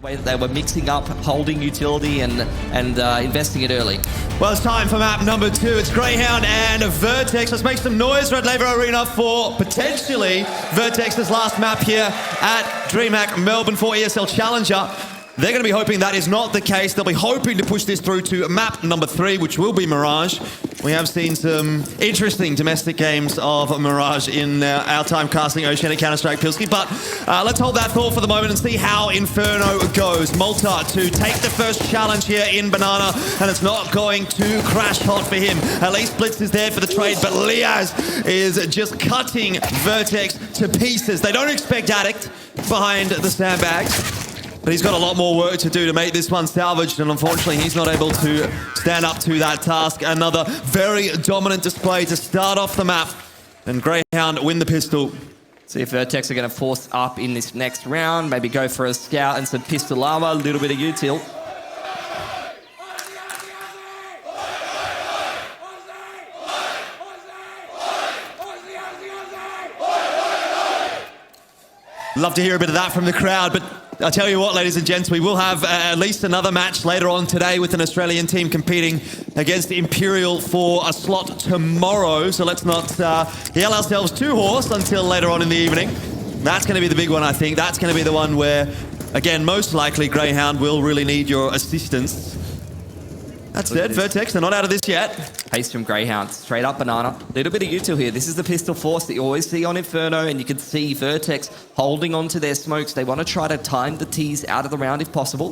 way that they were mixing up, holding utility and investing it early. Well, it's time for map number 2. It's Grayhound and VERTEX. Let's make some noise, Red Laver Arena, for potentially VERTEX's last map here at DreamHack Melbourne for ESL Challenger. They're going to be hoping that is not the case. They'll be hoping to push this through to map number 3, which will be Mirage. We have seen some interesting domestic games of Mirage in our time casting Oceanic Counter-Strike Pilski, but let's hold that thought for the moment and see how Inferno goes. Malta to take the first challenge here in Banana, and it's not going to crash hot for him. At least Blitz is there for the trade, but Liaz is just cutting VERTEX to pieces. They don't expect ADDICT behind the sandbags, but he's got a lot more work to do to make this one salvaged, and unfortunately he's not able to stand up to that task. Another very dominant display to start off the map, and Grayhound win the pistol. See if VERTEX are going to force up in this next round, maybe go for a scout and some pistol armor, a little bit of util. Love to hear a bit of that from the crowd, but I'll tell you what, ladies and gents, we will have at least another match later on today with an Australian team competing against Imperial for a slot tomorrow. So let's not yell ourselves too hoarse until later on in the evening. That's going to be the big one, I think. That's going to be the one where, again, most likely Grayhound will really need your assistance. That's it, VERTEX, they're not out of this yet. Pace from Grayhound, straight up Banana. Little bit of util here. This is the pistol force that you always see on Inferno, and you can see VERTEX holding on to their smokes. They want to try to time the T's out of the round if possible.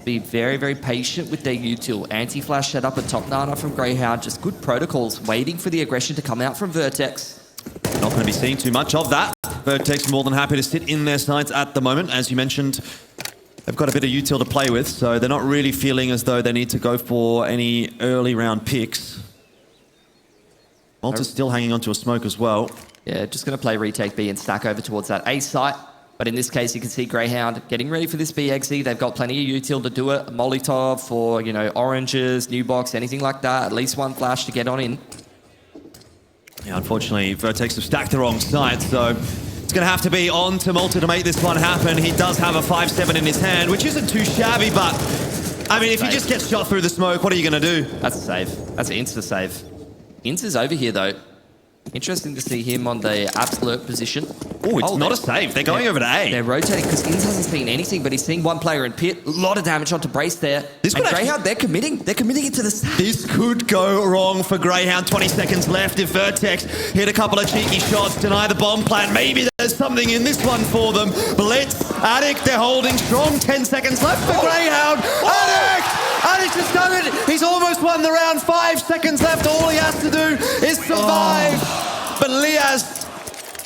Be very, very patient with their util. Anti-flash set up a top Nana from Grayhound. Just good protocols, waiting for the aggression to come out from VERTEX. Not going to be seeing too much of that. VERTEX more than happy to sit in their sides at the moment. As you mentioned, they've got a bit of util to play with, so they're not really feeling as though they need to go for any early round picks. Malta's still hanging onto a smoke as well. Yeah, just going to play retake B and stack over towards that A site. But in this case, you can see Grayhound getting ready for this B exit. They've got plenty of util to do it. Molotov for, you know, oranges, new box, anything like that. At least one flash to get on in. Yeah, unfortunately, VERTEX have stacked the wrong side, so it's going to have to be on to Malta to make this one happen. He does have a 5-7 in his hand, which isn't too shabby, but I mean, if he just gets shot through the smoke, what are you going to do? That's a save. That's an insta save. Ints is over here, though. Interesting to see him on the absolute position. Oh, it's not a save. They're going over to A. They're rotating because Ints hasn't seen anything, but he's seen one player in pit. A lot of damage onto Brace there. And Grayhound, they're committing. They're committing it to the stack. This could go wrong for Grayhound. 20 seconds left. If VERTEX hit a couple of cheeky shots, deny the bomb plant, maybe there's something in this one for them. Blitz, ADDICT, they're holding strong. 10 seconds left for Grayhound. ADDICT has done it. He's almost won the round. 5 seconds left. All he has to do is survive. But Liaz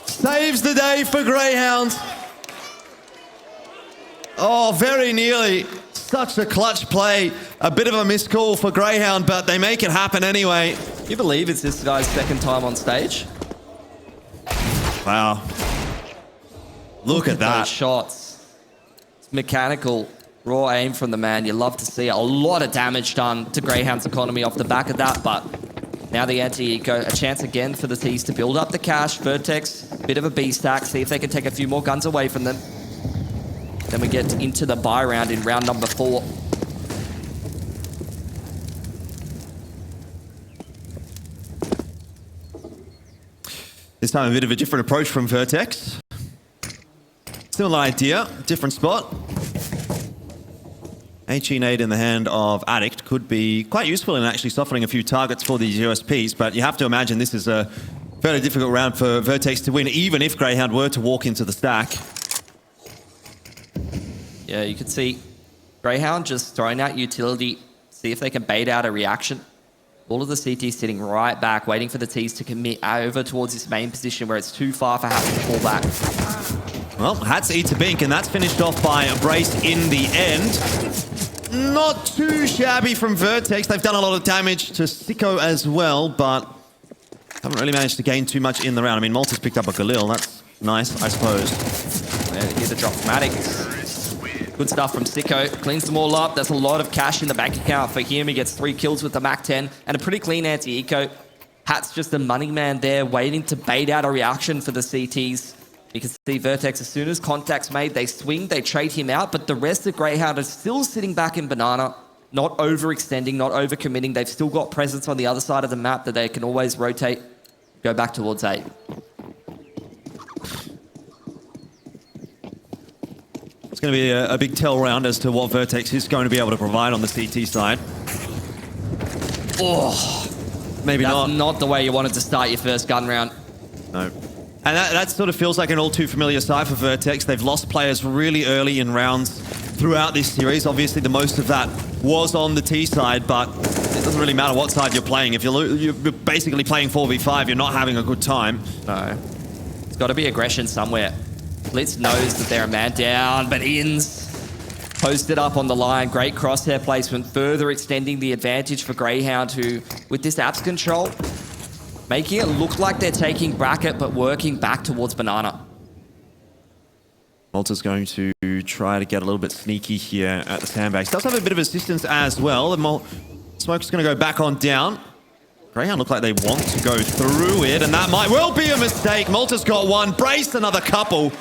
saves the day for Grayhound. Oh, very nearly. Such a clutch play. A bit of a missed call for Grayhound, but they make it happen anyway. You believe it's this guy's second time on stage? Wow. Look at that. Those shots. It's mechanical. Raw aim from the man. You love to see it. A lot of damage done to Grayhound's economy off the back of that, but now the anti-eco, a chance again for the T's to build up the cash. VERTEX, bit of a B stack, see if they can take a few more guns away from them. Then we get into the buy round in round number 4. This time a bit of a different approach from VERTEX. Similar idea, different spot. HE nade in the hand of ADDICT could be quite useful in actually softening a few targets for these USPs, but you have to imagine this is a fairly difficult round for VERTEX to win, even if Grayhound were to walk into the stack. Yeah, you can see Grayhound just throwing out utility, see if they can bait out a reaction. All of the CTs sitting right back, waiting for the T's to commit over towards this main position where it's too far for Hats to fall back. Well, Hats eats a bink, and that's finished off by a Brace in the end. Not too shabby from VERTEX. They've done a lot of damage to Sico as well, but haven't really managed to gain too much in the round. I mean, Malta's picked up a Galil. That's nice, I suppose. And here's a drop from ADDICT. Good stuff from Sico. Cleans them all up. There's a lot of cash in the bank account for him. He gets 3 kills with the MAC-10 and a pretty clean anti-eco. Hat's just a money man there, waiting to bait out a reaction for the CTs. You can see VERTEX, as soon as contact's made, they swing, they trade him out, but the rest of Grayhound are still sitting back in Banana, not overextending, not overcommitting. They've still got presence on the other side of the map that they can always rotate, go back towards A. It's going to be a big tell round as to what VERTEX is going to be able to provide on the CT side. Oh, maybe that's not. Not the way you wanted to start your first gun round. No. And that sort of feels like an all too familiar side for VERTEX. They've lost players really early in rounds throughout this series. Obviously, the most of that was on the T side, but it doesn't really matter what side you're playing. If you're basically playing 4v5, you're not having a good time. No. It's got to be aggression somewhere. Blitz knows that they're a man down, but Inns posted up on the line. Great crosshair placement, further extending the advantage for Grayhound, who, with this apps control, making it look like they're taking bracket, but working back towards Banana. Malta's going to try to get a little bit sneaky here at the sandbags. Does have a bit of assistance as well. Smoke's going to go back on down. Grayhound look like they want to go through it, and that might well be a mistake. Malta's got one, Brace another couple,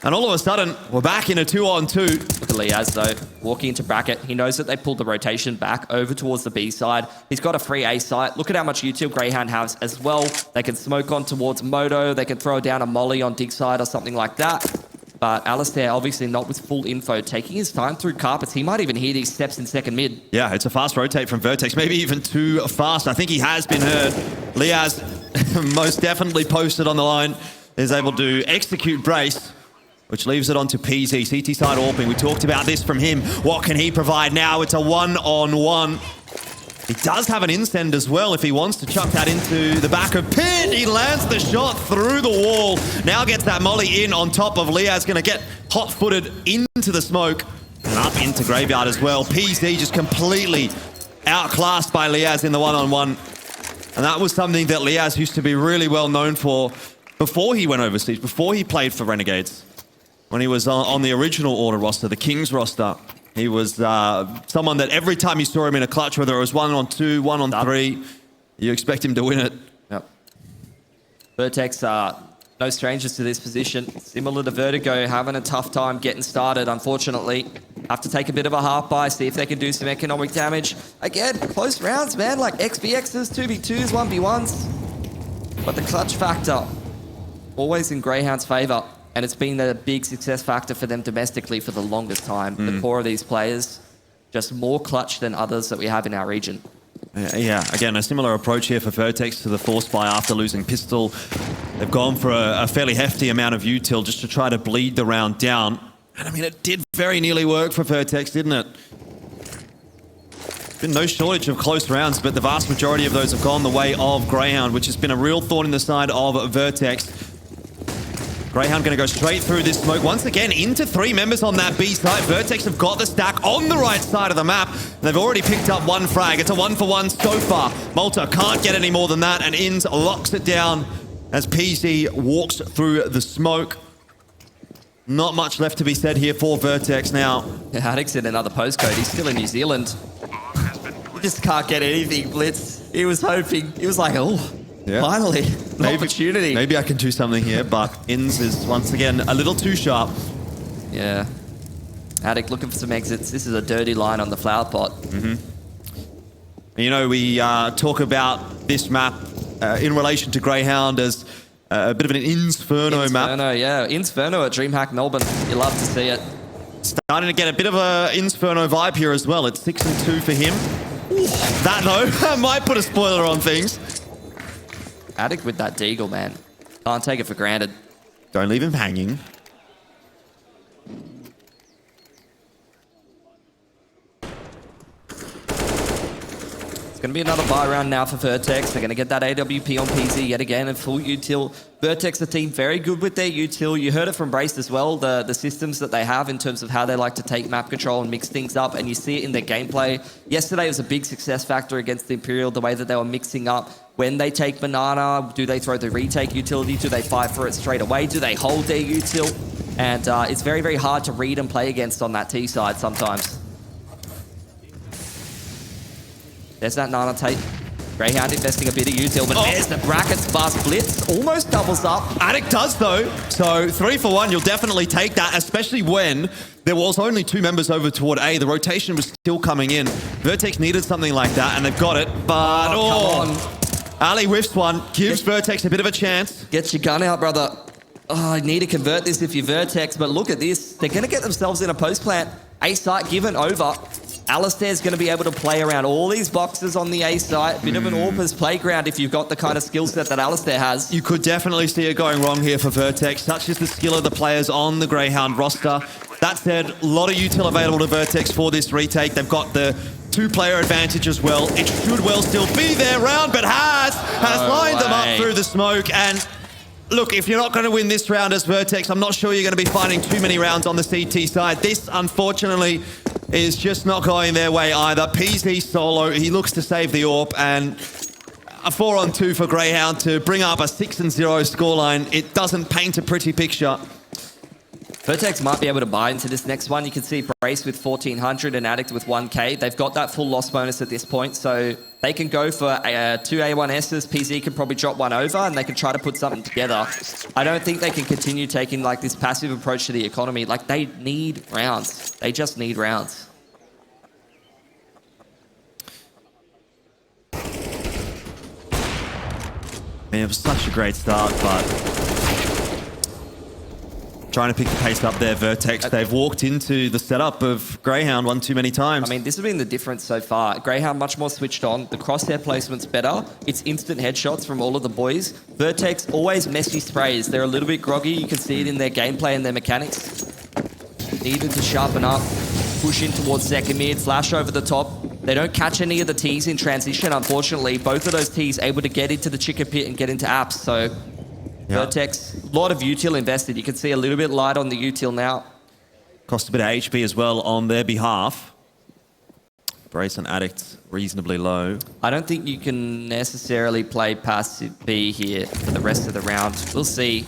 and all of a sudden, we're back in a 2-on-2. Look at Liaz, though, walking into bracket. He knows that they pulled the rotation back over towards the B side. He's got a free A site. Look at how much util Grayhound has as well. They can smoke on towards Moto. They can throw down a molly on dig side or something like that. But aliStair, obviously not with full info, taking his time through carpets. He might even hear these steps in second mid. Yeah, it's a fast rotate from VERTEX, maybe even too fast. I think he has been heard. Liaz, most definitely posted on the line, is able to execute Brace, which leaves it on to PZ. CT side AWPing, we talked about this from him. What can he provide now? It's a one-on-one. He does have an insend as well if he wants to chuck that into the back of Pin. He lands the shot through the wall. Now gets that molly in on top of Liaz. Going to get hot-footed into the smoke and up into Graveyard as well. PZ just completely outclassed by Liaz in the one-on-one. And that was something that Liaz used to be really well known for before he went overseas, before he played for Renegades. When he was on the original Order roster, the Kings roster. He was someone that every time you saw him in a clutch, whether it was 1-on-2, 1-on-3, you expect him to win it. Yep. VERTEX are no strangers to this position. Similar to Vertigo, having a tough time getting started, unfortunately. Have to take a bit of a half buy, see if they can do some economic damage. Again, close rounds, man, like XBXs, 2v2s, 1v1s. But the clutch factor, always in Greyhound's favor. And it's been a big success factor for them domestically for the longest time. The core of these players, just more clutch than others that we have in our region. Yeah, again, a similar approach here for VERTEX to the force buy after losing Pistol. They've gone for a fairly hefty amount of util just to try to bleed the round down. And I mean, it did very nearly work for VERTEX, didn't it? Been no shortage of close rounds, but the vast majority of those have gone the way of Grayhound, which has been a real thorn in the side of VERTEX. Grayhound going to go straight through this smoke. Once again, into three members on that B side. VERTEX have got the stack on the right side of the map. They've already picked up one frag. It's a 1-for-1 so far. Malta can't get any more than that, and Inns locks it down as PZ walks through the smoke. Not much left to be said here for VERTEX now. Yeah, ADDICT's in another postcode. He's still in New Zealand. He just can't get anything, Blitz. He was hoping. He was like, oh, yeah. Finally, an opportunity. Maybe I can do something here, but Inns is once again a little too sharp. Yeah. ADDICT looking for some exits. This is a dirty line on the flower pot. You know, we talk about this map in relation to Grayhound as a bit of an Inferno map. Inferno, yeah. Inferno at DreamHack Melbourne. You love to see it. Starting to get a bit of a Inferno vibe here as well. It's 6-2 for him. Ooh, that though, might put a spoiler on things. ADDICT with that deagle, man. Can't take it for granted. Don't leave him hanging. It's going to be another buy round now for VERTEX. They're going to get that AWP on PZ yet again and full util. VERTEX, a team very good with their util. You heard it from Brace as well, the systems that they have in terms of how they like to take map control and mix things up, and you see it in their gameplay. Yesterday was a big success factor against the Imperial, the way that they were mixing up. When they take Banana, do they throw the retake utility? Do they fight for it straight away? Do they hold their util? And it's very, very hard to read and play against on that T side sometimes. There's that Nana tape. Grayhound investing a bit of util, but there's the brackets fast blitz. Almost doubles up. ADDICT does, though. So 3 for 1, you'll definitely take that, especially when there was only 2 members over toward A. The rotation was still coming in. VERTEX needed something like that, and they've got it. But, come on. Ali whiffs one, gives VERTEX a bit of a chance. Get your gun out, brother. Oh, I need to convert this if you're VERTEX, but look at this. They're going to get themselves in a post plant. A site given over. aliStair's going to be able to play around all these boxes on the A site. Bit of an AWPer's playground if you've got the kind of skill set that aliStair has. You could definitely see it going wrong here for VERTEX. Such is the skill of the players on the Grayhound roster. That said, a lot of util available to VERTEX for this retake. They've got the 2-player advantage as well. It should well still be their round, but has lined them up through the smoke. And look, if you're not going to win this round as VERTEX, I'm not sure you're going to be finding too many rounds on the CT side. This, unfortunately, is just not going their way either. PZ solo, he looks to save the AWP, and a 4-on-2 for Grayhound to bring up a 6-0 scoreline. It doesn't paint a pretty picture. VERTEX might be able to buy into this next one. You can see Brace with 1,400 and ADDICT with 1K. They've got that full loss bonus at this point, so they can go for 2 A1Ss. PZ can probably drop one over, and they can try to put something together. I don't think they can continue taking like this passive approach to the economy. Like, they need rounds. They just need rounds. I mean, it was such a great start, but trying to pick the pace up there, VERTEX. They've walked into the setup of Grayhound one too many times. I mean, this has been the difference so far. Grayhound much more switched on. The crosshair placement's better. It's instant headshots from all of the boys. VERTEX, always messy sprays. They're a little bit groggy. You can see it in their gameplay and their mechanics. Needed to sharpen up, push in towards second mid, flash over the top. They don't catch any of the Ts in transition, unfortunately. Both of those Ts able to get into the chicken pit and get into apps, so VERTEX, a lot of util invested. You can see a little bit light on the util now. Cost a bit of HP as well on their behalf. Brace and ADDICT reasonably low. I don't think you can necessarily play passive B here for the rest of the round. We'll see.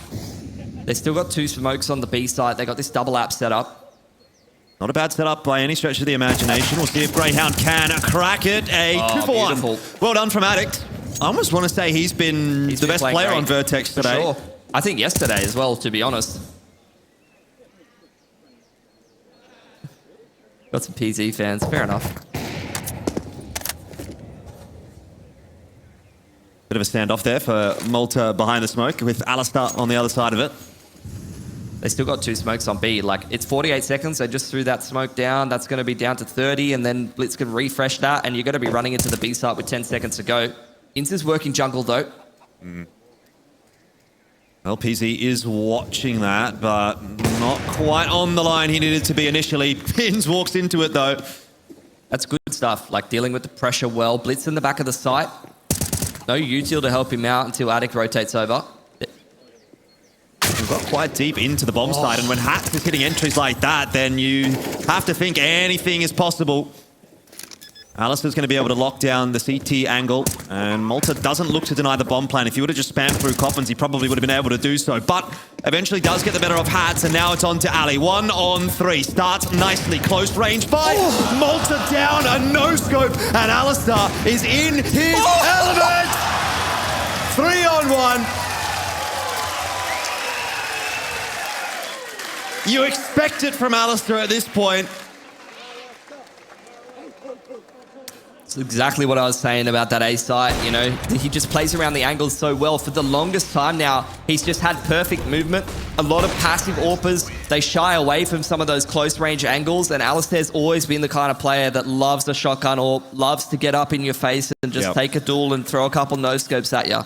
They still got 2 smokes on the B side. They got this double app set up. Not a bad setup by any stretch of the imagination. We'll see if Grayhound can crack it. A 2 for 1. Beautiful. Well done from ADDICT. I almost want to say he's been the best player on VERTEX today. For sure. I think yesterday as well, to be honest. Got some PZ fans, fair enough. Bit of a standoff there for Malta behind the smoke with aliStair on the other side of it. They still got 2 smokes on B. Like, it's 48 seconds. They just threw that smoke down. That's going to be down to 30, and then Blitz can refresh that, and you're going to be running into the B site with 10 seconds to go. Inz is working jungle, though. Well, PZ is watching that, but not quite on the line he needed to be initially. Inz walks into it, though. That's good stuff, like dealing with the pressure well. Blitz in the back of the site. No util to help him out until ADDICT rotates over. We've got quite deep into the bomb side, and when Hat is hitting entries like that, then you have to think anything is possible. aliStair's going to be able to lock down the CT angle, and Malta doesn't look to deny the bomb plan. If he would have just spammed through Coffins, he probably would have been able to do so, but eventually does get the better of Hats, and now it's on to Ali. 1 on 3. Starts nicely. Close range fight. Malta down, a no-scope, and aliStair is in his element. 3 on 1. You expect it from aliStair at this point. It's exactly what I was saying about that A site, you know. He just plays around the angles so well. For the longest time now, he's just had perfect movement. A lot of passive AWPers, they shy away from some of those close range angles, and aliStair's always been the kind of player that loves the shotgun AWP, loves to get up in your face and just take a duel and throw a couple no-scopes at you.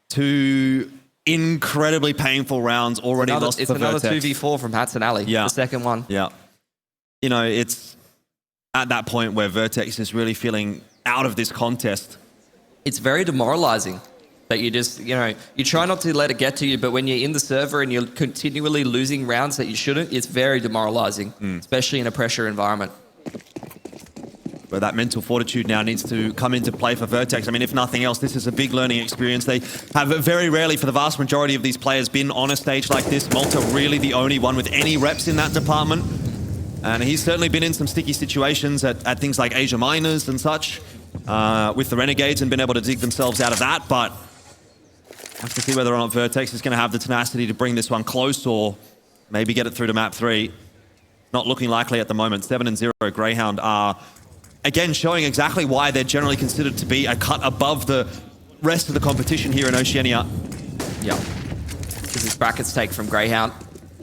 2 incredibly painful rounds already lost for VERTEX. It's another 2v4 from Hats and Ali, the second one. Yeah. You know, it's at that point where VERTEX is really feeling out of this contest. It's very demoralizing that you just, you know, you try not to let it get to you, but when you're in the server and you're continually losing rounds that you shouldn't, it's very demoralizing, especially in a pressure environment. But that mental fortitude now needs to come into play for VERTEX. I mean, if nothing else, this is a big learning experience. They have very rarely, for the vast majority of these players, been on a stage like this. Malta really the only one with any reps in that department. And he's certainly been in some sticky situations at things like Asia Miners and such with the Renegades and been able to dig themselves out of that. But have to see whether or not VERTEX is going to have the tenacity to bring this one close or maybe get it through to map 3. Not looking likely at the moment. 7-0 Grayhound are, again, showing exactly why they're generally considered to be a cut above the rest of the competition here in Oceania. Yeah. This is brackets take from Grayhound.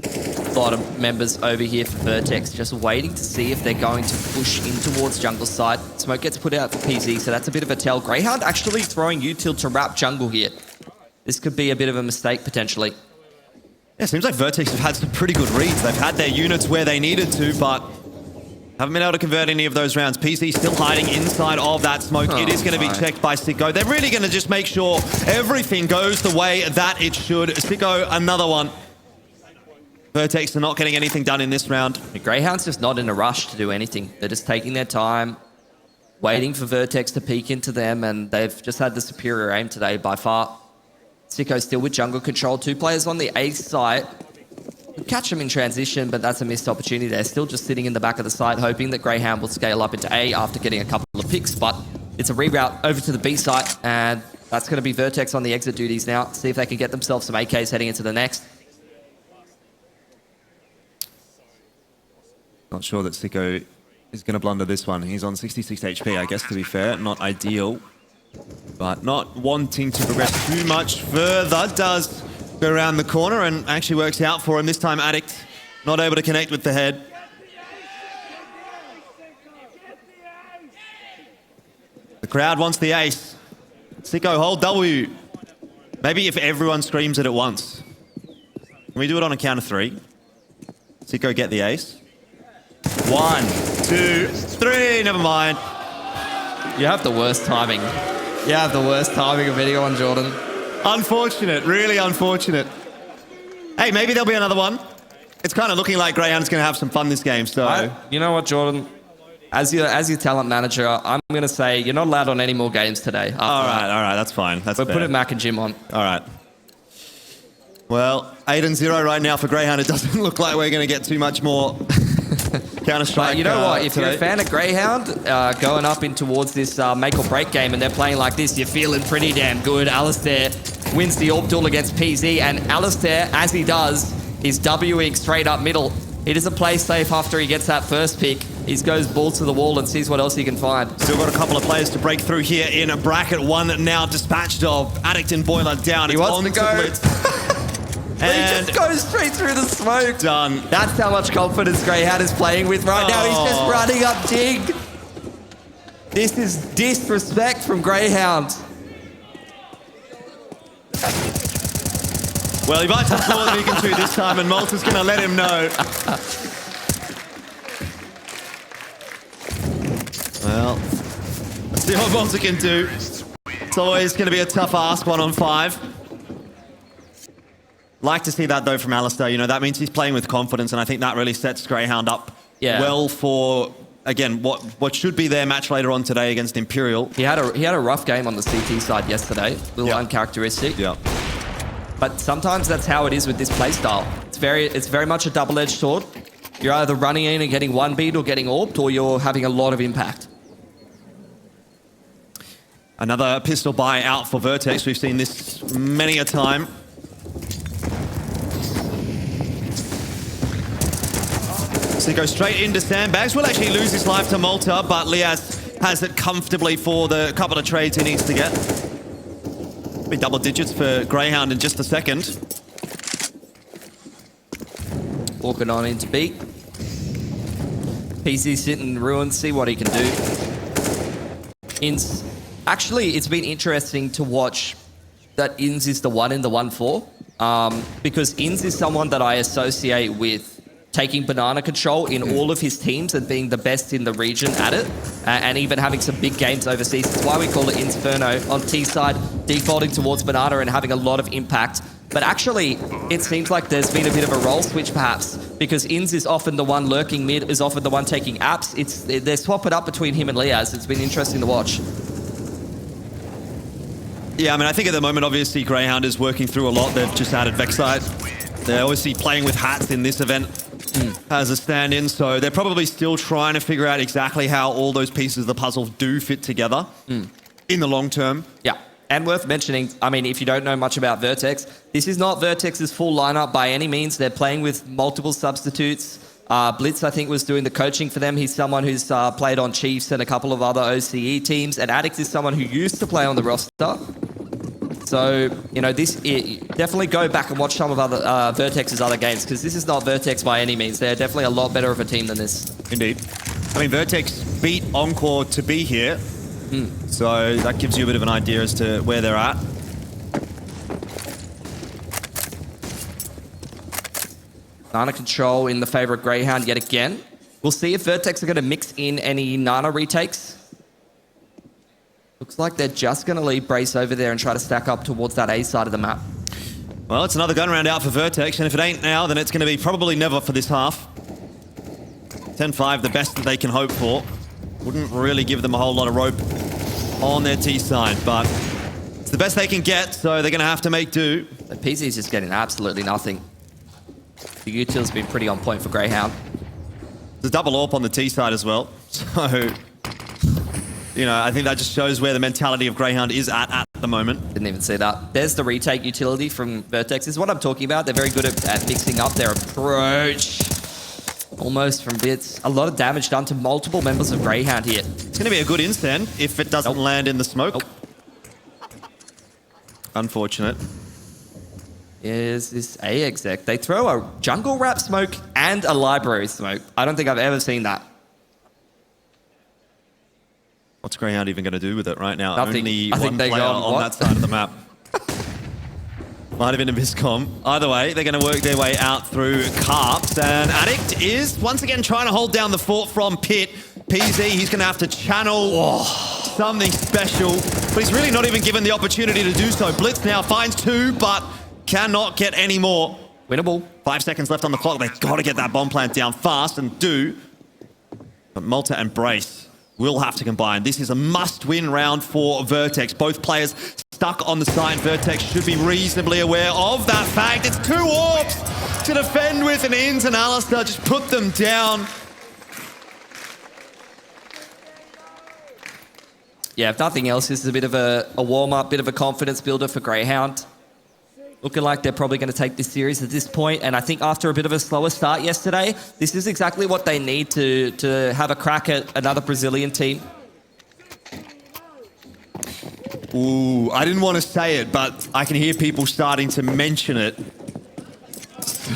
A lot of members over here for VERTEX just waiting to see if they're going to push in towards jungle side. Smoke gets put out for PZ, so that's a bit of a tell. Grayhound actually throwing util to wrap jungle here. This could be a bit of a mistake potentially. Yeah, it seems like VERTEX have had some pretty good reads. They've had their units where they needed to, but haven't been able to convert any of those rounds. PZ still hiding inside of that smoke. It is going to be checked by Sico. They're really going to just make sure everything goes the way that it should. Sico, another one. VERTEX are not getting anything done in this round. The Greyhound's just not in a rush to do anything. They're just taking their time, waiting for VERTEX to peek into them, and they've just had the superior aim today by far. Sico still with jungle control. 2 players on the A site. Catch them in transition, but that's a missed opportunity. They're still just sitting in the back of the site, hoping that Grayhound will scale up into A after getting a couple of picks, but it's a reroute over to the B site, and that's going to be VERTEX on the exit duties now. See if they can get themselves some AKs heading into the next. Not sure that Sico is going to blunder this one. He's on 66 HP, I guess, to be fair. Not ideal, but not wanting to progress too much further. Does go around the corner and actually works out for him. This time, ADDICT not able to connect with the head. The crowd wants the ace. Sico, hold W. Maybe if everyone screams it at once. Can we do it on a count of 3? Sico, get the ace. 1, 2, 3. Never mind. You have the worst timing. You have the worst timing of anyone, Jordan. Unfortunate, really unfortunate. Hey, maybe there'll be another one. It's kind of looking like Grayhound's going to have some fun this game, so... You know what, Jordan? As your talent manager, I'm going to say you're not allowed on any more games today. All right, that's fine. That's fair. Put it Mac and Jim on. All right. Well, 8-0 right now for Grayhound. It doesn't look like we're going to get too much more Counter-Strike. But you know what? If today. you're a fan of Grayhound, going up in towards this make or break game and they're playing like this, you're feeling pretty damn good. aliStair wins the AWP duel against PZ, and aliStair, as he does, is Wing straight up middle. He doesn't play safe after he gets that first pick. He goes balls to the wall and sees what else he can find. Still got a couple of players to break through here in a bracket. One now dispatched of ADDICT and Boiler down. He wants to go. And he just goes straight through the smoke. Done. That's how much confidence Grayhound is playing with right now. He's just running up Dig. This is disrespect from Grayhound. Well, he might have more than he can do this time, and Malta's going to let him know. Well, let's see what Malta can do. It's always going to be a tough ask, 1-on-5. Like to see that, though, from aliStair. You know, that means he's playing with confidence, and I think that really sets Grayhound up well for, again, what should be their match later on today against Imperial. He had a rough game on the CT side yesterday. A little uncharacteristic. Yeah. But sometimes that's how it is with this playstyle. It's very much a double-edged sword. You're either running in and getting one beat or getting AWP'd, or you're having a lot of impact. Another pistol buy out for VERTEX. We've seen this many a time. So he goes straight into sandbags. Will actually lose his life to Malta, but Liaz has it comfortably for the couple of trades he needs to get. Be double digits for Grayhound in just a second. Walking on into B. PC sitting in ruins, see what he can do. Actually, it's been interesting to watch that Inz is the one in the 1-4. Because Inz is someone that I associate with taking banana control in all of his teams and being the best in the region at it, and even having some big games overseas. That's why we call it Inferno on T side, defaulting towards banana and having a lot of impact. But actually, it seems like there's been a bit of a role switch, perhaps, because Inz is often the one lurking mid, is often the one taking apps. They're swapping up between him and Liaz. It's been interesting to watch. Yeah, I mean, I think at the moment, obviously, Grayhound is working through a lot. They've just added Vexite. They're obviously playing with hats in this event. as a stand-in, so they're probably still trying to figure out exactly how all those pieces of the puzzle do fit together in the long term. Yeah. And worth mentioning, I mean, if you don't know much about VERTEX, this is not VERTEX's full lineup by any means. They're playing with multiple substitutes. Blitz, I think, was doing the coaching for them. He's someone who's played on Chiefs and a couple of other OCE teams. And ADDICT is someone who used to play on the roster. So, you know, definitely go back and watch some of other VERTEX's other games, because this is not VERTEX by any means. They're definitely a lot better of a team than this. Indeed. I mean, VERTEX beat Encore to be here. So that gives you a bit of an idea as to where they're at. Nana control in the favor of Grayhound yet again. We'll see if VERTEX are going to mix in any Nana retakes. Looks like they're just going to leave Brace over there and try to stack up towards that A side of the map. Well, it's another gun round out for VERTEX, and if it ain't now, then it's going to be probably never for this half. 10-5, the best that they can hope for. Wouldn't really give them a whole lot of rope on their T side, but it's the best they can get, so they're going to have to make do. The PC is just getting absolutely nothing. The util's been pretty on point for Grayhound. There's a double AWP on the T side as well, so... You know, I think that just shows where the mentality of Grayhound is at the moment. Didn't even see that. There's the retake utility from VERTEX. This is what I'm talking about. They're very good at mixing up their approach. Almost from bits. A lot of damage done to multiple members of Grayhound here. It's going to be a good instant if it doesn't land in the smoke. Unfortunate. Is this A exec? They throw a jungle wrap smoke and a library smoke. I don't think I've ever seen that. What's Grayhound even going to do with it right now? Nothing. Only I think one they player go, on what? that side of the map. Might have been a miscomm. Either way, they're going to work their way out through Carps. And ADDICT is once again trying to hold down the fort from Pit. PZ, he's going to have to channel something special. But he's really not even given the opportunity to do so. Blitz now finds two, but cannot get any more. Winnable. 5 seconds left on the clock. They've got to get that bomb plant down fast, and do. But Malta and Brace will have to combine. This is a must-win round for VERTEX. Both players stuck on the side. VERTEX should be reasonably aware of that fact. It's 2 AWPs to defend with, and Ins and aliStair just put them down. Yeah, if nothing else, this is a bit of a warm-up, bit of a confidence builder for Grayhound. Looking like they're probably going to take this series at this point, and I think after a bit of a slower start yesterday, this is exactly what they need to have a crack at another Brazilian team. Ooh, I didn't want to say it, but I can hear people starting to mention it.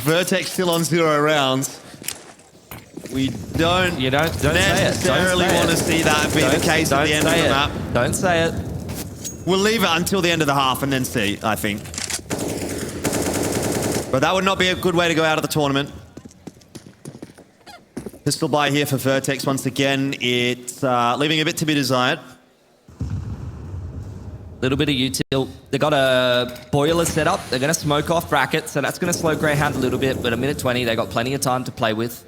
VERTEX still on 0 rounds. We don't necessarily want to see that be the case at the end of the map. Don't say it. We'll leave it until the end of the half and then see, I think. But that would not be a good way to go out of the tournament. Pistol buy here for VERTEX once again. It's leaving a bit to be desired. Little bit of util. They got a boiler set up. They're going to smoke off brackets, so that's going to slow Grayhound a little bit. But a minute 20, they got plenty of time to play with.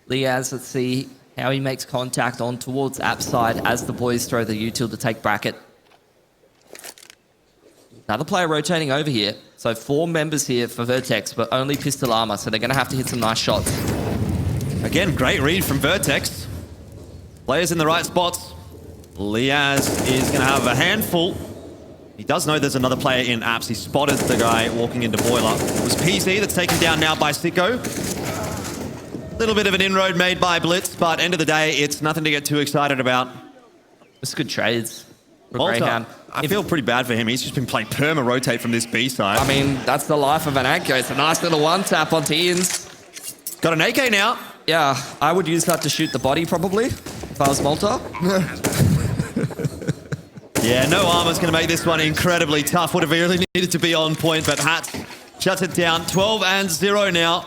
Liaz, let's see how he makes contact on towards app side as the boys throw the util to take bracket. Another player rotating over here. So 4 members here for VERTEX, but only pistol armor, so they're going to have to hit some nice shots. Again, great read from VERTEX. Players in the right spots. Liaz is going to have a handful. He does know there's another player in apps. He spotted the guy walking into boiler. It was PZ that's taken down now by Sico. Little bit of an inroad made by Blitz, but end of the day, it's nothing to get too excited about. It's good trades. Malta, I feel pretty bad for him. He's just been playing perma-rotate from this B side. I mean, that's the life of an Anko. It's a nice little one-tap onto Ins. Got an AK now. Yeah, I would use that to shoot the body, probably, if I was Malta. Yeah, no armor's going to make this one incredibly tough. Would have really needed to be on point, but Hats shuts it down. 12-0 now.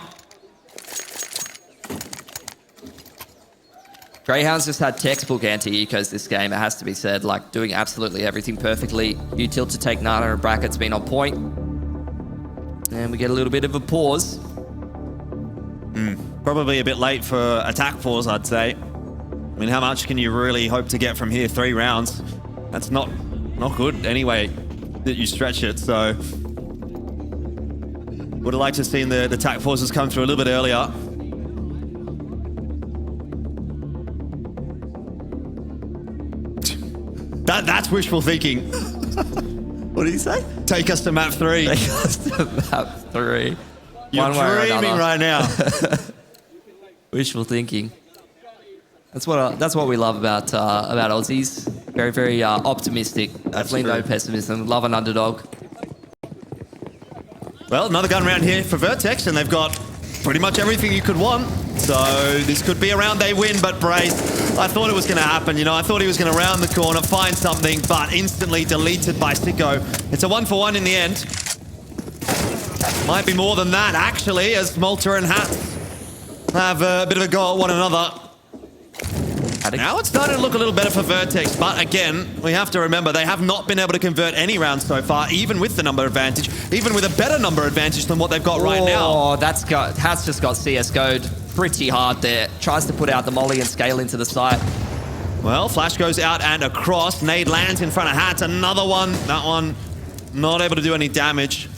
Greyhound's just had textbook anti-ecos this game, it has to be said, like doing absolutely everything perfectly. Util to take Nana and bracket's been on point. And we get a little bit of a pause. Probably a bit late for attack pause, I'd say. I mean, how much can you really hope to get from here? 3 rounds. That's not good anyway that you stretch it, so... Would have liked to have seen the attack forces come through a little bit earlier. That's wishful thinking. What did he say? Take us to map 3. Take us to map 3. You're One way or dreaming another. right now. Wishful thinking. That's what we love about Aussies. Very, very optimistic. Definitely no pessimism. Love an underdog. Well, another gun round here for VERTEX, and they've got pretty much everything you could want. So this could be a round they win, but Brace, I thought it was going to happen. You know, I thought he was going to round the corner, find something, but instantly deleted by Sico. It's a 1-for-1 in the end. Might be more than that, actually, as Malta and Hat have a bit of a go at one another. Now it's starting to look a little better for VERTEX, but again, we have to remember they have not been able to convert any rounds so far, even with the number advantage, even with a better number advantage than what they've got right now. Oh, Hat's just got CSGO'd pretty hard there. Tries to put out the molly and scale into the site. Well, Flash goes out and across. Nade lands in front of Hat. Another one. That one not able to do any damage.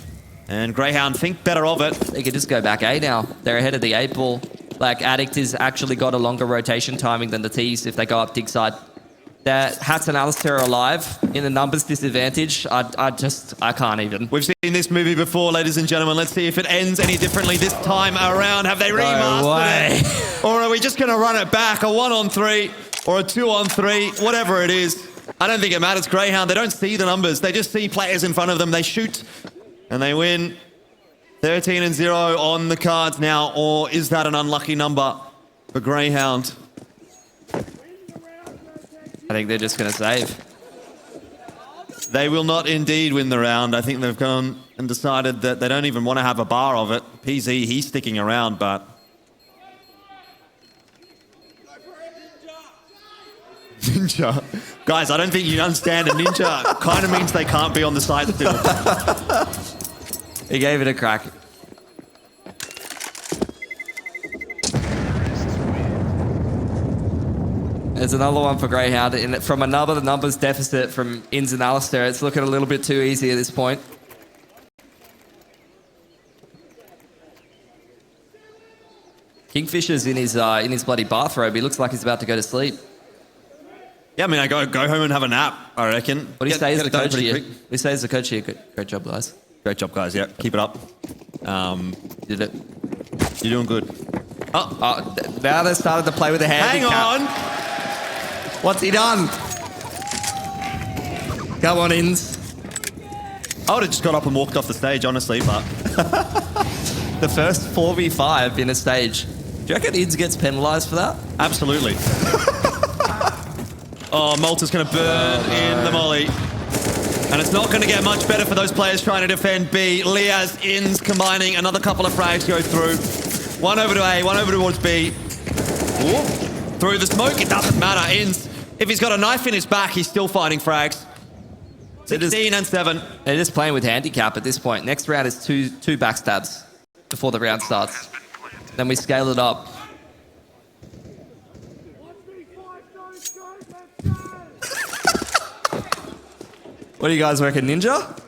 And Grayhound think better of it. They could just go back A now. They're ahead of the 8-ball. Like, ADDICT has actually got a longer rotation timing than the T's if they go up dig side. That Hats and aliStair are alive. In the numbers disadvantage, I can't even. We've seen this movie before, ladies and gentlemen. Let's see if it ends any differently this time around. Have they remastered it? Or are we just going to run it back? A 1-on-3 or a 2-on-3, whatever it is. I don't think it matters. Grayhound, they don't see the numbers. They just see players in front of them. They shoot and they win. 13-0 on the cards now, or is that an unlucky number for Grayhound? I think they're just going to save. They will not indeed win the round. I think they've gone and decided that they don't even want to have a bar of it. PZ, he's sticking around, but... Ninja. Guys, I don't think you understand. A ninja kind of means they can't be on the site still. He gave it a crack. There's another one for Grayhound. From another numbers deficit from Ins and aliStair, it's looking a little bit too easy at this point. Kingfisher's in his bloody bathrobe. He looks like he's about to go to sleep. Yeah, I mean, I go home and have a nap, I reckon. What do you say as the coach here? What do you say as the coach here? Great job, guys. Great job, guys. Yeah, keep it up. Did it. You're doing good. Oh, now they started to play with the handicap. Hang on. What's he done? Come on, Ins. I would have just got up and walked off the stage, honestly, but... The first 4v5 in a stage. Do you reckon Ins gets penalised for that? Absolutely. Oh, Malta's going to burn in the molly. And it's not going to get much better for those players trying to defend B. Liaz, Ins combining. Another couple of frags go through. One over to A, one over towards B. Ooh. Through the smoke, it doesn't matter. Ins, if he's got a knife in his back, he's still finding frags. 16 and 7. They're just playing with handicap at this point. Next round is two backstabs before the round starts. Then we scale it up. What do you guys reckon, Ninja?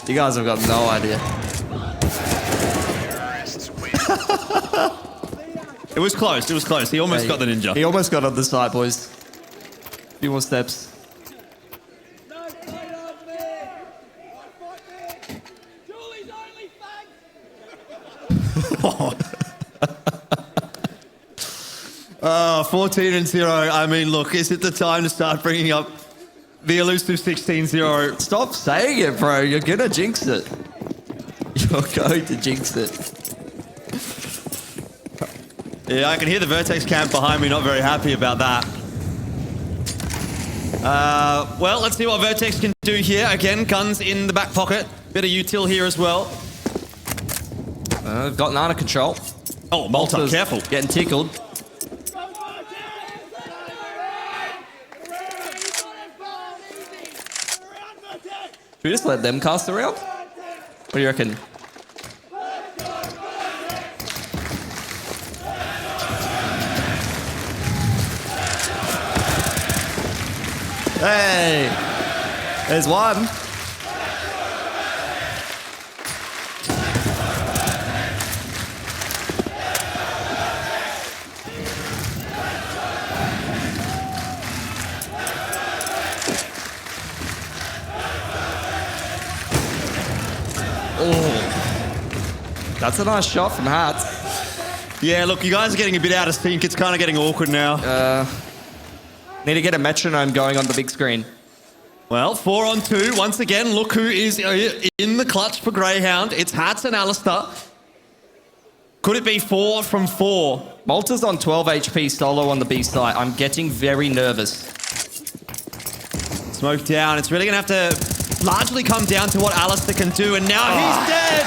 You guys have got no idea. It was close, it was close. He almost got the ninja. He almost got on the side, boys. A few more steps. Oh, 14-0. I mean, look, is it the time to start bringing up the elusive 16-0? Stop saying it, bro. You're going to jinx it. You're going to jinx it. Yeah, I can hear the VERTEX camp behind me, not very happy about that. Well, let's see what VERTEX can do here. Again, guns in the back pocket. Bit of util here as well. Got Nana control. Oh, Malta, careful. Getting tickled. Should we just let them cast around? What do you reckon? Hey! There's one. That's a nice shot from Hats. Yeah, look, you guys are getting a bit out of sync. It's kind of getting awkward now. Need to get a metronome going on the big screen. Well, 4 on 2. Once again, look who is in the clutch for Grayhound. It's Hats and aliStair. Could it be 4 from 4? Malta's on 12 HP solo on the B side. I'm getting very nervous. Smoke down. It's really going to have to largely come down to what aliStair can do. And now he's dead.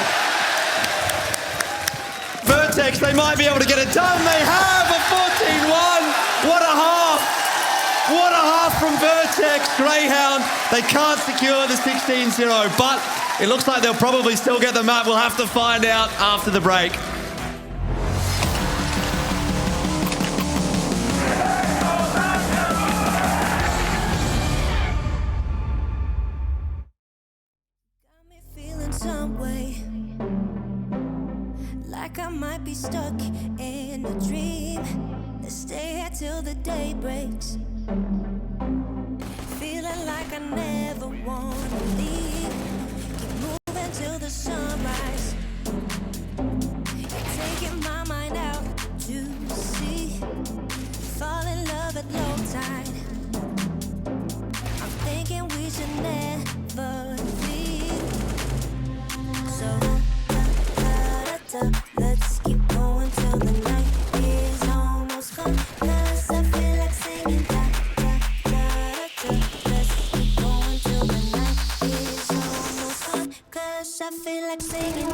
VERTEX, they might be able to get it done. They have a 14-1. What a half. What a half from VERTEX. Grayhound, they can't secure the 16-0, but it looks like they'll probably still get the map. We'll have to find out after the break. Got me feeling some way, like I might be stuck in a dream. Let's stay here till the day breaks. Feeling like I never wanna leave. Keep moving till the sunrise. Taking my mind out to sea. Fall in love at low tide. I'm thinking we should never leave. So let's keep going till the night is almost gone. 'Cause I feel like singing. Let's keep going till the night is almost gone. 'Cause I feel like singing.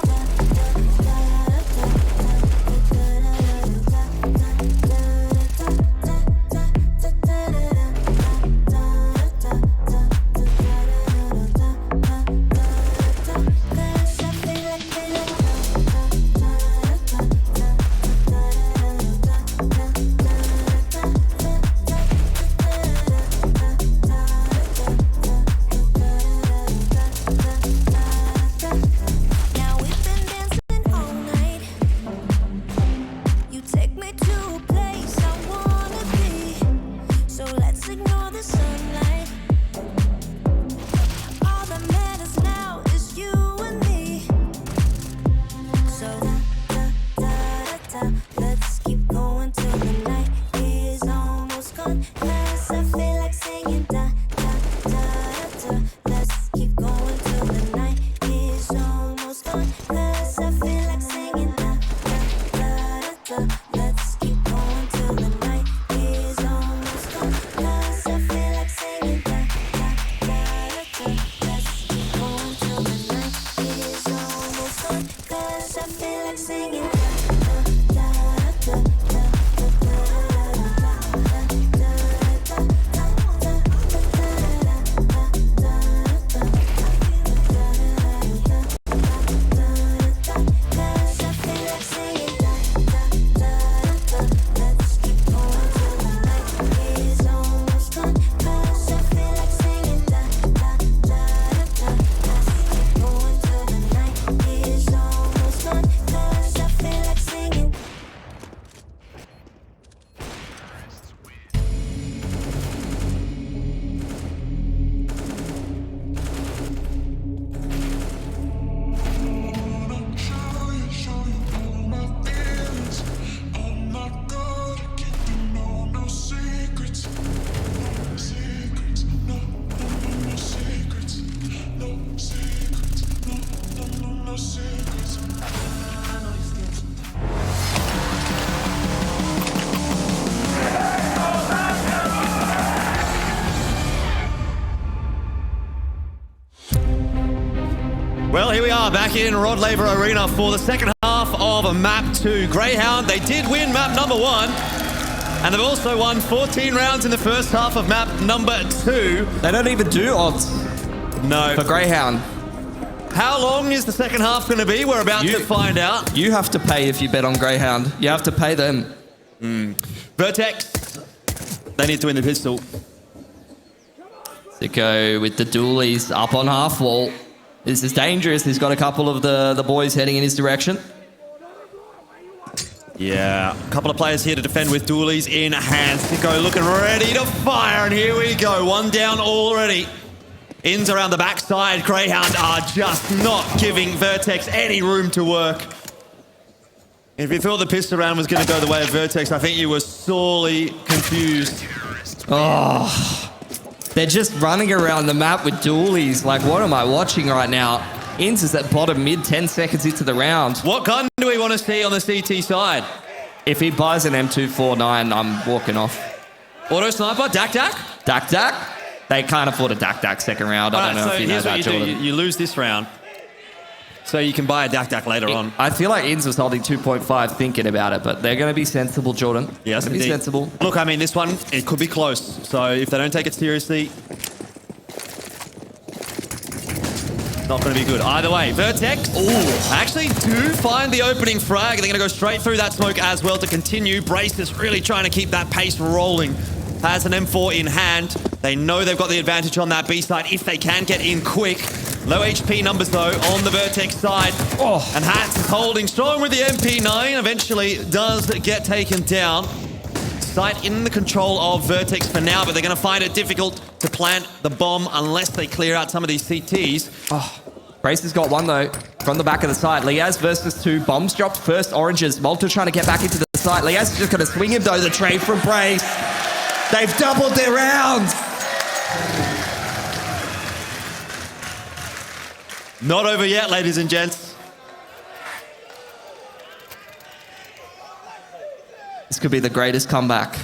Well, here we are back in Rod Laver Arena for the second half of map 2. Grayhound, they did win map number 1. And they've also won 14 rounds in the first half of map number 2. They don't even do odds No. for Grayhound. How long is the second half going to be? We're about to find out. You have to pay if you bet on Grayhound. You have to pay them. VERTEX, they need to win the pistol. Sico with the dualies up on half wall. This is dangerous. He's got a couple of the boys heading in his direction. Yeah, a couple of players here to defend with dualies in hand. Sico looking ready to fire, and here we go. One down already. Ins around the backside. Grayhound are just not giving VERTEX any room to work. If you thought the pistol round was going to go the way of VERTEX, I think you were sorely confused. Oh, they're just running around the map with dualies. Like, what am I watching right now? Inns is at bottom mid, 10 seconds into the round. What gun do we want to see on the CT side? If he buys an M249, I'm walking off. Auto sniper, ADDICT? ADDICT? They can't afford a ADDICT second round. I don't know if you know that, Jordan. You lose this round, so you can buy a ADDICT later on. I feel like Inns was holding 2.5 thinking about it, but they're going to be sensible, Jordan. Yes, be sensible. Look, I mean, this one, it could be close. So if they don't take it seriously, not going to be good. Either way, VERTEX actually do find the opening frag. They're going to go straight through that smoke as well to continue. Brace is really trying to keep that pace rolling. Has an M4 in hand. They know they've got the advantage on that B side if they can get in quick. Low HP numbers, though, on the VERTEX side. Oh. And Hats is holding strong with the MP9. Eventually does get taken down. Sight in the control of VERTEX for now, but they're going to find it difficult to plant the bomb unless they clear out some of these CTs. Oh. Brace has got one, though, from the back of the side. Liaz versus 2. Bombs dropped first. Oranges. Malta trying to get back into the side. Liaz is just going to swing him, though. The trade from Brace. They've doubled their rounds. Not over yet, ladies and gents. This could be the greatest comeback.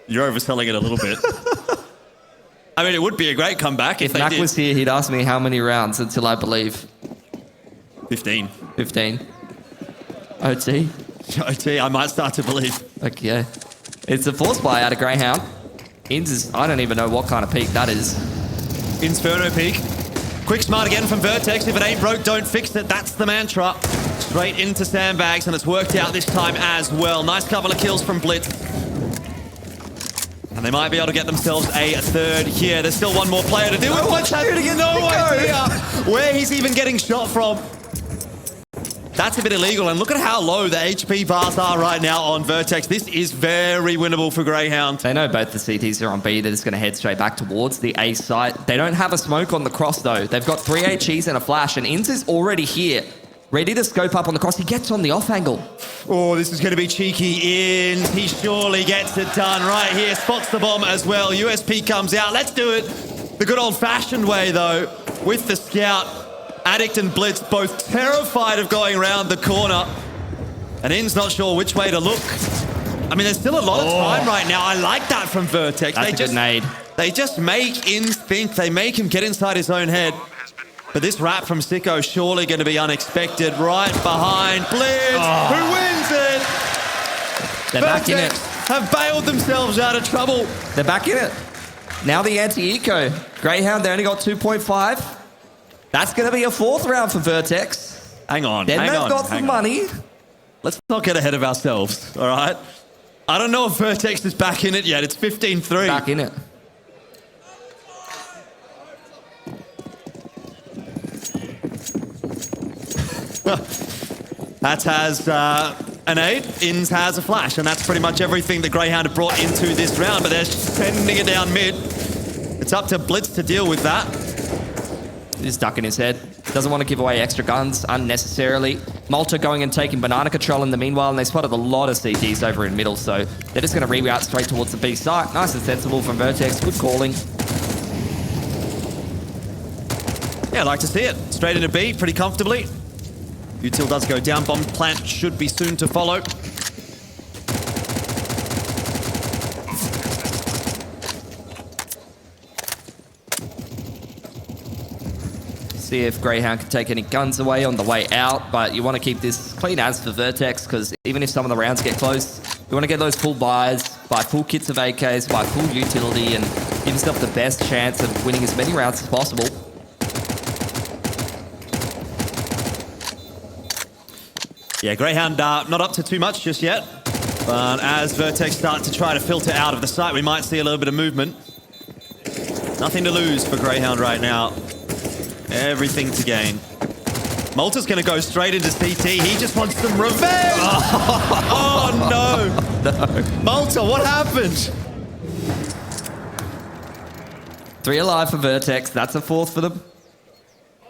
You're overselling it a little bit. I mean, it would be a great comeback if they Mac did. was here, he'd ask me how many rounds until I believe. 15. 15. OT. OT, I might start to believe. Okay. It's a force buy out of Grayhound. Inns is, I don't even know what kind of peak that is. Inferno peak. Quick smart again from VERTEX. If it ain't broke, don't fix it. That's the mantra. Straight into sandbags, and it's worked out this time as well. Nice couple of kills from Blitz. And they might be able to get themselves a third here. There's still one more player to deal with. What's happening? No idea where he's even getting shot from. That's a bit illegal, and look at how low the HP bars are right now on VERTEX. This is very winnable for Grayhound. They know both the CTs are on B. They're just going to head straight back towards the A site. They don't have a smoke on the cross, though. They've got 3 HEs and a flash, and Inns is already here, ready to scope up on the cross. He gets on the off angle. Oh, this is going to be cheeky. Inns, he surely gets it done right here. Spots the bomb as well. USP comes out. Let's do it the good old-fashioned way, though, with the scout. ADDICT and Blitz both terrified of going around the corner. And Inns not sure which way to look. I mean, there's still a lot of time right now. I like that from VERTEX. That's a good nade. They just make Inns think. They make him get inside his own head. But this wrap from Sico surely going to be unexpected. Right behind Blitz, who wins it. They're back in it. Have bailed themselves out of trouble. They're back in it. Now the anti-eco. Grayhound, they only got 2.5. That's going to be a 4th round for VERTEX. Hang on, Then they've got some money. Let's not get ahead of ourselves, all right? I don't know if VERTEX is back in it yet. It's 15-3. Back in it. That has an 8. Inns has a flash, and that's pretty much everything that Grayhound have brought into this round, but they're sending it down mid. It's up to Blitz to deal with that. He's ducking his head. Doesn't want to give away extra guns unnecessarily. Malta going and taking banana control in the meanwhile, and they spotted a lot of CTs over in middle, so they're just going to reroute straight towards the B site. Nice and sensible from VERTEX. Good calling. Yeah, I'd like to see it. Straight into B, pretty comfortably. Util does go down. Bomb plant should be soon to follow. See if Grayhound can take any guns away on the way out, but you want to keep this clean as for VERTEX, because even if some of the rounds get close, you want to get those full buys, buy full kits of AKs, buy full utility, and give yourself the best chance of winning as many rounds as possible. Yeah, Grayhound not up to too much just yet, but as VERTEX start to try to filter out of the site, we might see a little bit of movement. Nothing to lose for Grayhound right now. Everything to gain. Malta's going to go straight into CT. He just wants some revenge. Oh, no. No. Malta, what happened? 3 alive for VERTEX. That's a 4th for them.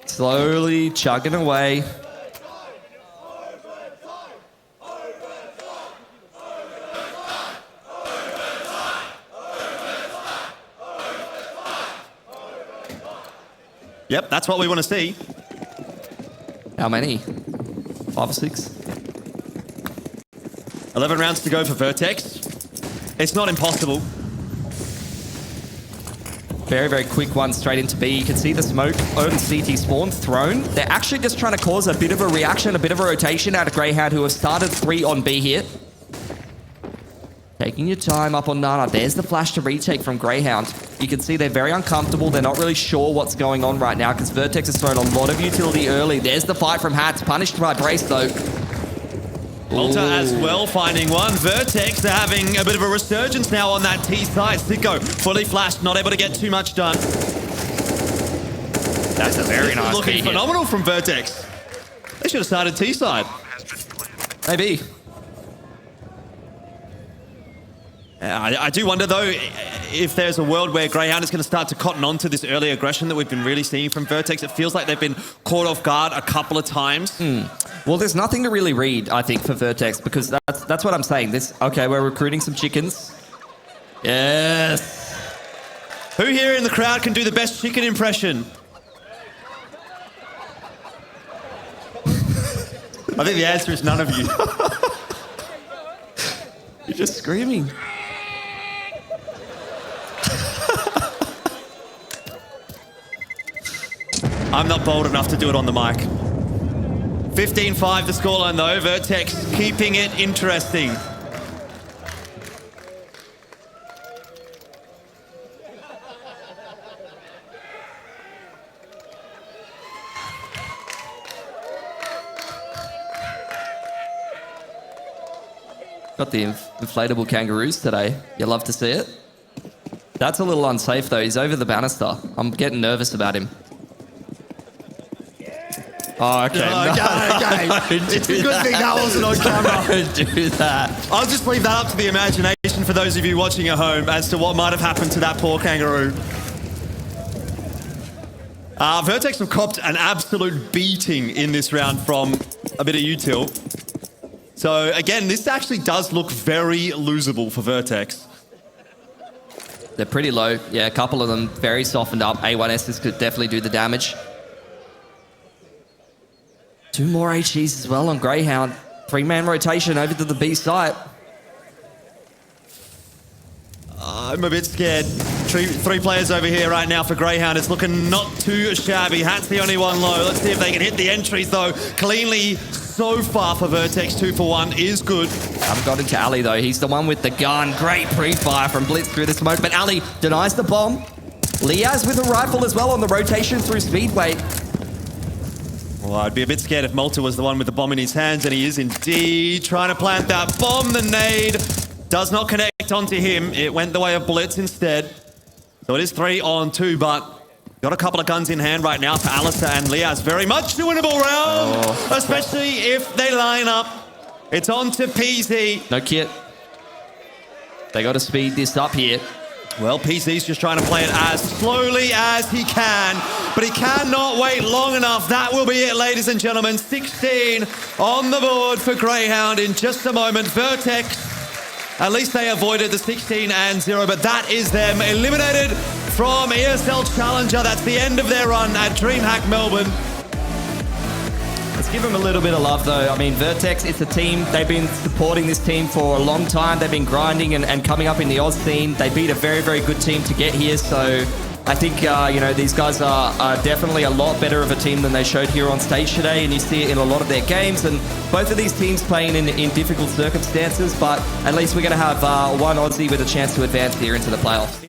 Slowly chugging away. Yep, that's what we want to see. How many? 5 or 6? 11 rounds to go for VERTEX. It's not impossible. Very, very quick one straight into B. You can see the smoke on CT spawn thrown. They're actually just trying to cause a bit of a reaction, a bit of a rotation out of Grayhound, who have started 3 on B here. Taking your time up on Nana. There's the flash to retake from Grayhound. You can see they're very uncomfortable. They're not really sure what's going on right now because VERTEX has thrown a lot of utility early. There's the fight from Hats. Punished by Brace, though. Ulta as well finding one. VERTEX, they're having a bit of a resurgence now on that T side. Sico fully flashed, not able to get too much done. That's a very nice looking phenomenal from VERTEX. They should have started T side. Maybe. I do wonder, though, if there's a world where Grayhound is going to start to cotton on to this early aggression that we've been really seeing from VERTEX. It feels like they've been caught off guard a couple of times. Well, there's nothing to really read, I think, for VERTEX, because that's what I'm saying. Okay, we're recruiting some chickens. Yes. Who here in the crowd can do the best chicken impression? I think the answer is none of you. You're just screaming. I'm not bold enough to do it on the mic. 15-5 the scoreline, though. VERTEX keeping it interesting. Got the inflatable kangaroos today. You love to see it. That's a little unsafe, though. He's over the banister. I'm getting nervous about him. Oh, okay. Okay. It's a good thing that wasn't on camera. Don't do that. I'll just leave that up to the imagination for those of you watching at home as to what might have happened to that poor kangaroo. VERTEX have copped an absolute beating in this round from a bit of util. So again, this actually does look very losable for VERTEX. They're pretty low. Yeah, a couple of them very softened up. A1Ss could definitely do the damage. 2 more HEs as well on Grayhound. 3-man rotation over to the B site. I'm a bit scared. Three players over here right now for Grayhound. It's looking not too shabby. Hat's the only one low. Let's see if they can hit the entries, though. Cleanly, so far for VERTEX, 2 for 1 is good. Haven't got into Ali, though. He's the one with the gun. Great pre-fire from Blitz through the smoke. But Ali denies the bomb. Liaz with a rifle as well on the rotation through Speedway. Well, I'd be a bit scared if Malta was the one with the bomb in his hands, and he is indeed trying to plant that bomb. The nade does not connect onto him. It went the way of Blitz instead. So it is 3 on 2, but got a couple of guns in hand right now for aliStair and Liaz. Very much a winnable round, especially if they line up. It's on to PZ. No kit. They got to speed this up here. Well, PZ's just trying to play it as slowly as he can, but he cannot wait long enough. That will be it, ladies and gentlemen. 16 on the board for Grayhound in just a moment. VERTEX, at least they avoided the 16-0, but that is them eliminated from ESL Challenger. That's the end of their run at DreamHack Melbourne. Let's give them a little bit of love, though. I mean, VERTEX, it's a team. They've been supporting this team for a long time. They've been grinding and coming up in the Oz scene. They beat a very, very good team to get here. So I think, these guys are definitely a lot better of a team than they showed here on stage today. And you see it in a lot of their games. And both of these teams playing in difficult circumstances. But at least we're going to have one Aussie with a chance to advance here into the playoffs.